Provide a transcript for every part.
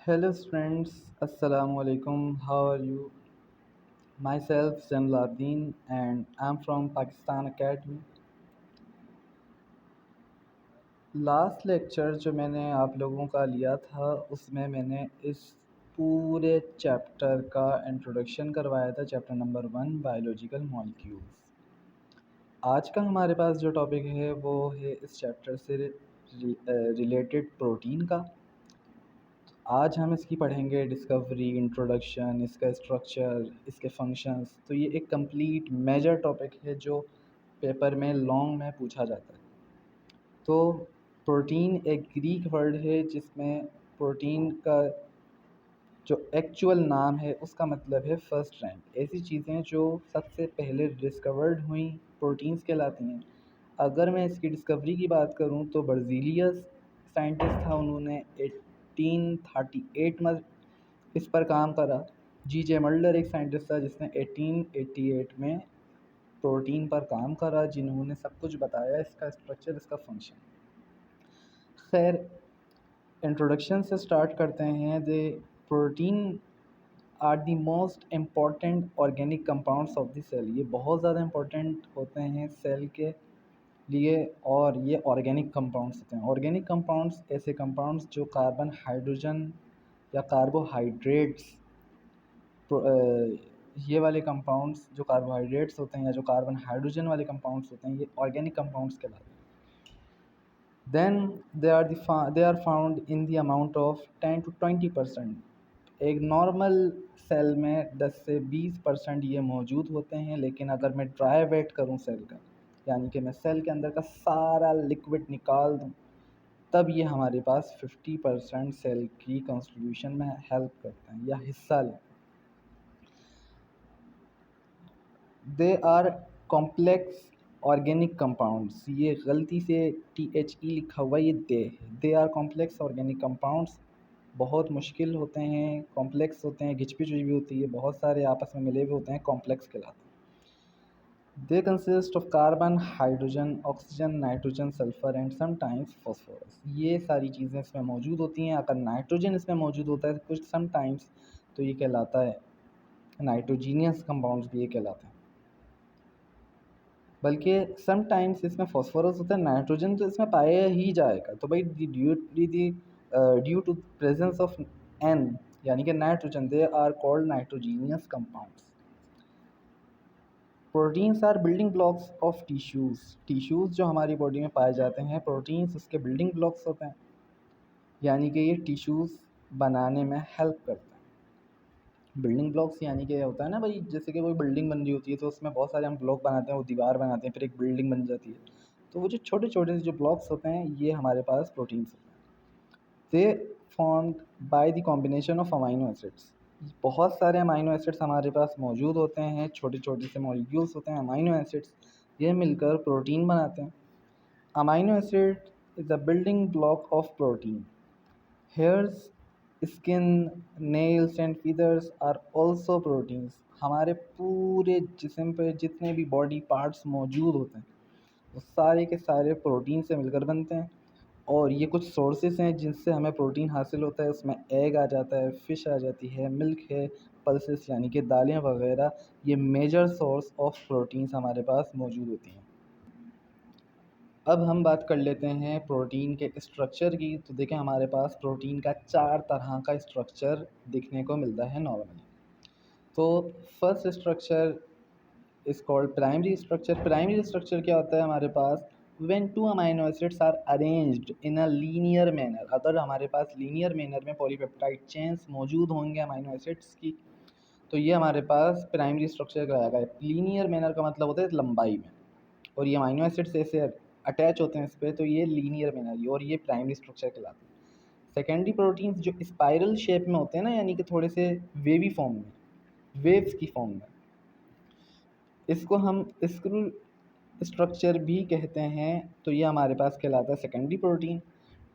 Hello friends, Assalamu alaikum. How are you? Myself Jamladeen and I'm from Pakistan Academy. Last lecture जो मैंने आप लोगों का लिया था उसमें मैंने इस पूरे चैप्टर का इंट्रोडक्शन करवाया था, चैप्टर नंबर 1 बायोलॉजिकल मॉलिक्यूल्स। आज का हमारे पास जो टॉपिक है वो है इस चैप्टर से रिलेटेड प्रोटीन का। आज हम इसकी पढ़ेंगे डिस्कवरी, इंट्रोडक्शन, इसका स्ट्रक्चर, इसके फंक्शंस। तो ये एक कंप्लीट मेजर टॉपिक है जो पेपर में लॉन्ग में पूछा जाता है। तो प्रोटीन एक ग्रीक वर्ड है जिसमें प्रोटीन का जो एक्चुअल नाम है उसका मतलब है फर्स्ट रैंक। ऐसी चीज़ें जो सबसे पहले डिस्कवर्ड हुई प्रोटीन्स कहलाती हैं। अगर मैं इसकी डिस्कवरी की बात करूं तो बर्ज़ीलियस साइंटिस्ट था, उन्होंने 1838 में इस पर काम करा। जी.जे. मल्डर एक साइंटिस्ट था जिसने 1888 में प्रोटीन पर काम करा, जिन्होंने सब कुछ बताया, इसका स्ट्रक्चर, इसका फंक्शन। खैर, इंट्रोडक्शन से स्टार्ट करते हैं। The protein are the most important organic compounds of the cell. ये बहुत ज़्यादा इम्पोर्टेंट होते हैं सेल के लिए और ये ऑर्गेनिक कंपाउंड्स होते हैं। ऑर्गेनिक कंपाउंड्स ऐसे कंपाउंड्स जो कार्बन, हाइड्रोजन या कार्बोहाइड्रेट्स, ये वाले कंपाउंड्स जो कार्बोहाइड्रेट्स होते हैं या जो कार्बन हाइड्रोजन वाले कंपाउंड्स होते हैं, ये ऑर्गेनिक कंपाउंड्स कहलाते हैं। Then they are found in the amount of 10 to 20%। एक नॉर्मल सेल में 10 से 20% ये मौजूद होते हैं, लेकिन अगर मैं ड्राई वेट करूँ सेल का, यानी कि मैं सेल के अंदर का सारा लिक्विड निकाल दूँ, तब ये हमारे पास 50% सेल की कंस्टिट्यूशन में हेल्प करते हैं या हिस्सा लें। They are complex organic compounds. ये गलती से THE लिखा हुआ, ये they are complex organic compounds. बहुत मुश्किल होते हैं, कॉम्प्लेक्स होते हैं, घिचपिच भी होती है, बहुत सारे आपस में मिले हुए होते हैं, कॉम्प्लेक्स कहलाते हैं। They consist of carbon, hydrogen, oxygen, nitrogen, sulphur and sometimes phosphorus. ये सारी चीज़ें इसमें मौजूद होती हैं। अगर नाइट्रोजन इसमें मौजूद होता है कुछ समटाइम्स, तो ये कहलाता है नाइट्रोजीनियस कंपाउंड्स भी ये कहलाते हैं। बल्कि समटाइम्स इसमें फॉस्फोरस होता है, नाइट्रोजन तो इसमें पाया ही जाएगा। तो भाई due to presence of N यानी कि nitrogen, they are called nitrogenous compounds. Proteins are building blocks of tissues. Tissues जो हमारी बॉडी में पाए जाते हैं, प्रोटीन्स उसके बिल्डिंग ब्लॉक्स होते हैं, यानी कि ये टिश्यूज़ बनाने में हेल्प करते हैं। बिल्डिंग ब्लॉक्स यानी कि होता है ना भाई, जैसे कि कोई बिल्डिंग बन रही होती है तो उसमें बहुत सारे हम ब्लॉक बनाते हैं, वो दीवार बनाते हैं, फिर एक बिल्डिंग बन जाती है। तो वो जो छोटे छोटे जो ब्लॉक्स होते हैं, ये हमारे पास प्रोटीन्स होते हैं। दे formed by the combination of amino acids. बहुत सारे अमाइनो एसिड्स हमारे पास मौजूद होते हैं, छोटे छोटे से मॉलिक्यूल्स होते हैं अमाइनो एसिड्स, ये मिलकर प्रोटीन बनाते हैं। Amino acid is the building block of protein. Hairs, skin, nails and feathers are also proteins. हमारे पूरे जिस्म पे जितने भी बॉडी पार्ट्स मौजूद होते हैं वो सारे के सारे प्रोटीन से मिलकर बनते हैं। और ये कुछ सोर्सेस हैं जिनसे हमें प्रोटीन हासिल होता है। उसमें एग आ जाता है, फ़िश आ जाती है, मिल्क है, पल्सेस यानी कि दालें वगैरह। ये मेजर सोर्स ऑफ प्रोटीन्स हमारे पास मौजूद होती हैं। अब हम बात कर लेते हैं प्रोटीन के स्ट्रक्चर की। तो देखें, हमारे पास प्रोटीन का 4 तरह का स्ट्रक्चर देखने को मिलता है नॉर्मली। तो first structure is called primary structure. Primary structure क्या होता है हमारे पास? When two amino acids are arranged in a linear manner. अगर हमारे पास लीनियर मैनर में पॉलीपेप्टाइड चेन्स मौजूद होंगे अमाइनो एसिड्स की, तो ये हमारे पास प्राइमरी स्ट्रक्चर कहलाएगा। लीनियर मैनर का मतलब होता है लंबाई में, और ये अमाइनो एसिड्स ऐसे अटैच होते हैं इस पर, तो ये लीनियर मैनर और ये प्राइमरी स्ट्रक्चर कहलाते हैं। सेकेंडरी प्रोटीन्स जो स्पाइरल शेप में होते हैं ना, यानी कि थोड़े से वेवी फॉर्म में, वेव्स की फॉर्म में, इसको हम स्क्रू स्ट्रक्चर भी कहते हैं। तो ये हमारे पास कहलाता है सेकेंडरी प्रोटीन।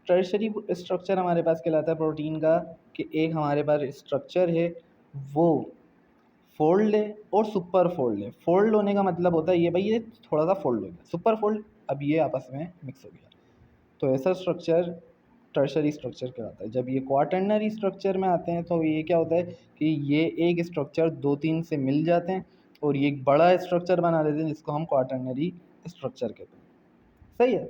टर्शरी स्ट्रक्चर हमारे पास कहलाता है प्रोटीन का कि एक हमारे पास स्ट्रक्चर है वो फोल्ड है और सुपर फोल्ड है। फोल्ड होने का मतलब होता है ये भाई, ये थोड़ा सा फोल्ड हो गया। सुपर फोल्ड, अब ये आपस में मिक्स हो गया। तो ऐसा स्ट्रक्चर टर्शरी स्ट्रक्चर कहलाता है। जब ये क्वाटर्नरी स्ट्रक्चर में आते हैं तो ये क्या होता है कि ये एक स्ट्रक्चर 2-3 से मिल जाते हैं और ये एक बड़ा स्ट्रक्चर बना देते हैं जिसको हम क्वाटर्नरी स्ट्रक्चर कहते हैं। सही है।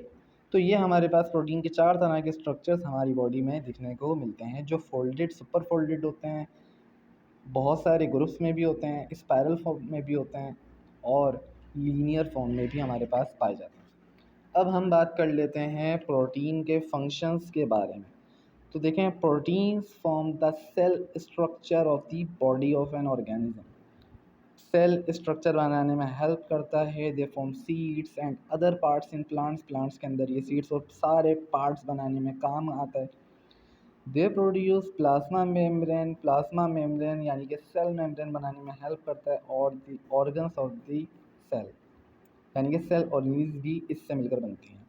तो ये हमारे पास प्रोटीन के 4 तरह के स्ट्रक्चर्स हमारी बॉडी में दिखने को मिलते हैं, जो फोल्डेड, सुपर फोल्डेड होते हैं, बहुत सारे ग्रुप्स में भी होते हैं, स्पायरल फॉर्म में भी होते हैं और लीनियर फॉर्म में भी हमारे पास पाए जाते हैं। अब हम बात कर लेते हैं प्रोटीन के फंक्शंस के बारे में। तो देखें, proteins form the cell structure of the body of an organism. Cell structure बनाने में हेल्प करता है। They form seeds and other parts in plants. Plants के अंदर ये सीड्स और सारे पार्ट्स बनाने में काम आता है। They produce plasma membrane. Plasma membrane यानी कि सेल मेम्ब्रेन बनाने में हेल्प करता है। और the organs of the cell यानी कि सेल ऑर्गन्स भी इससे मिलकर बनती हैं।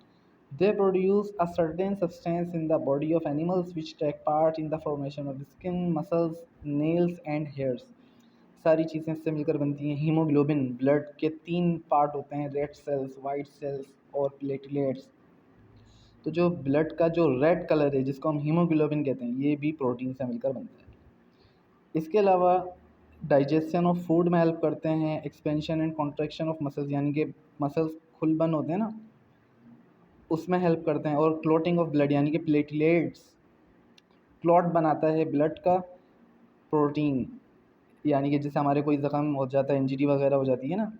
They produce a certain substance in the body of animals which take part in the formation of skin, muscles, nails and hairs. सारी चीज़ें इससे मिलकर बनती हैं। हीमोग्लोबिन, ब्लड के 3 पार्ट होते हैं, रेड सेल्स, वाइट सेल्स और प्लेटलेट्स। तो जो ब्लड का जो रेड कलर है जिसको हम हीमोग्लोबिन कहते हैं, ये भी प्रोटीन से मिलकर बनता है। इसके अलावा डाइजेशन ऑफ फूड में हेल्प करते हैं। Expansion and contraction of muscles यानी कि मसल्स खुल बंद होते हैं ना, उसमें हेल्प करते हैं। और क्लॉटिंग ऑफ ब्लड यानी कि प्लेटलेट्स, क्लॉट बनाता है ब्लड का प्रोटीन, यानी कि जैसे हमारे कोई ज़ख्म हो जाता है, इंजरी वगैरह हो जाती है ना,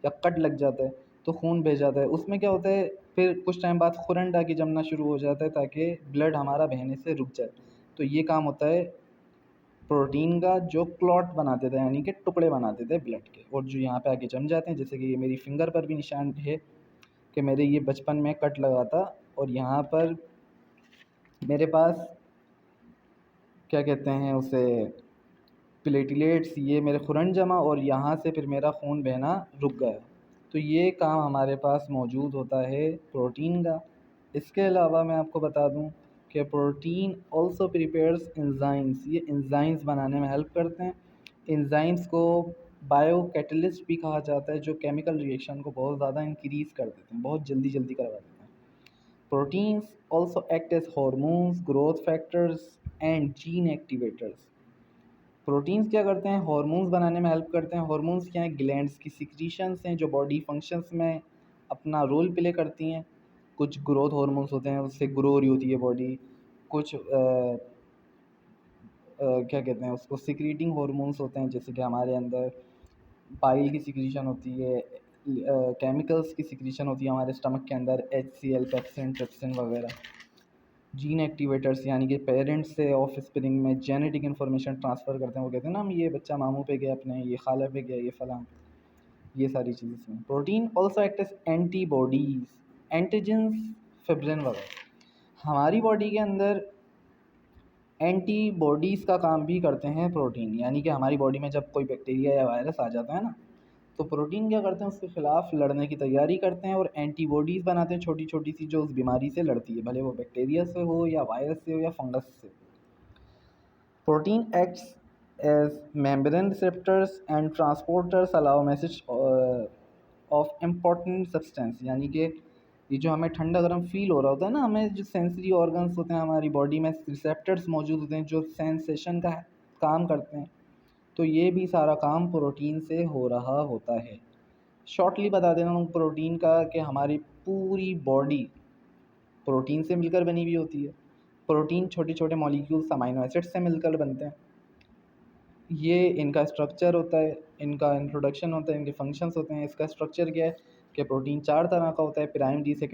या कट लग जाता है तो खून बह जाता है, उसमें क्या होता है फिर कुछ टाइम बाद खुरन आके जमना शुरू हो जाता है ताकि ब्लड हमारा बहने से रुक जाए। तो ये काम होता है प्रोटीन का, जो क्लॉट बना देता है यानी कि टुकड़े बना देते हैं ब्लड के, और जो यहाँ पे आके जम जाते हैं। जैसे कि ये मेरी फिंगर पर भी निशान है कि मेरे ये बचपन में कट लगा था और यहाँ पर मेरे पास क्या कहते हैं उसे, प्लेटलेट्स, ये मेरे खुरन जमा और यहाँ से फिर मेरा खून बहना रुक गया। तो ये काम हमारे पास मौजूद होता है प्रोटीन का। इसके अलावा मैं आपको बता दूं कि प्रोटीन ऑल्सो प्रिपेयर्स एंजाइम्स। ये एंजाइम्स बनाने में हेल्प करते हैं। एंजाइम्स को बायो कैटलिस्ट भी कहा जाता है, जो केमिकल रिएक्शन को बहुत ज़्यादा इंक्रीज़ कर देते हैं, बहुत जल्दी जल्दी करवा देते हैं। Proteins also act as hormones, growth factors and gene activators. Proteins क्या करते हैं, हार्मोन्स बनाने में हेल्प करते हैं। हार्मोन्स क्या हैं, ग्लैंड्स की सिक्रीशंस हैं जो बॉडी फंक्शंस में अपना रोल प्ले करती हैं। कुछ ग्रोथ हार्मोन्स होते हैं, उससे ग्रो हो रही होती है बॉडी। कुछ क्या कहते हैं उसको, सिक्रीटिंग हार्मोन्स होते हैं, जैसे कि हमारे अंदर बाइल की सिक्रीशन होती है, केमिकल्स की सिक्रीशन होती है हमारे स्टमक के अंदर, HCl, पेप्सिन, ट्रिप्सिन वगैरह। जीन एक्टिवेटर्स यानी कि पेरेंट्स से ऑफ स्प्रिंग में जेनेटिक इन्फॉर्मेशन ट्रांसफ़र करते हैं। वो कहते हैं ना, हम ये बच्चा मामू पे गया अपने, ये खाला पे गया, ये फलां, ये सारी चीज़ें इसमें। Protein also act as antibodies, antigens, fibrin वगैरह। हमारी बॉडी के अंदर एंटीबॉडीज़ का काम भी करते हैं प्रोटीन, यानी कि हमारी बॉडी में जब कोई बैक्टीरिया या वायरस आ जाता है ना, तो प्रोटीन क्या करते हैं, उसके ख़िलाफ़ लड़ने की तैयारी करते हैं और एंटीबॉडीज़ बनाते हैं छोटी छोटी सी, जो उस बीमारी से लड़ती है, भले वो बैक्टीरिया से हो या वायरस से हो या फंगस से। Protein acts as membrane receptors and transporters, allow message of important substance. यानी कि ये जो हमें ठंडा गर्म फील हो रहा होता है ना, हमें जो सेंसरी ऑर्गन्स होते हैं हमारी बॉडी में, रिसेप्टर्स मौजूद होते हैं जो सेंसेशन का काम करते हैं। तो ये भी सारा काम प्रोटीन से हो रहा होता है। शॉर्टली बता देना हूँ प्रोटीन का कि हमारी पूरी बॉडी प्रोटीन से मिलकर बनी हुई होती है। प्रोटीन छोटे छोटे मॉलिक्यूल्स अमाइनो एसिड से मिलकर बनते हैं। ये इनका स्ट्रक्चर होता है, इनका इंट्रोडक्शन होता है, इनके फंक्शंस होते हैं। इसका स्ट्रक्चर क्या है कि प्रोटीन 4 तरह का होता है, पिरामिड,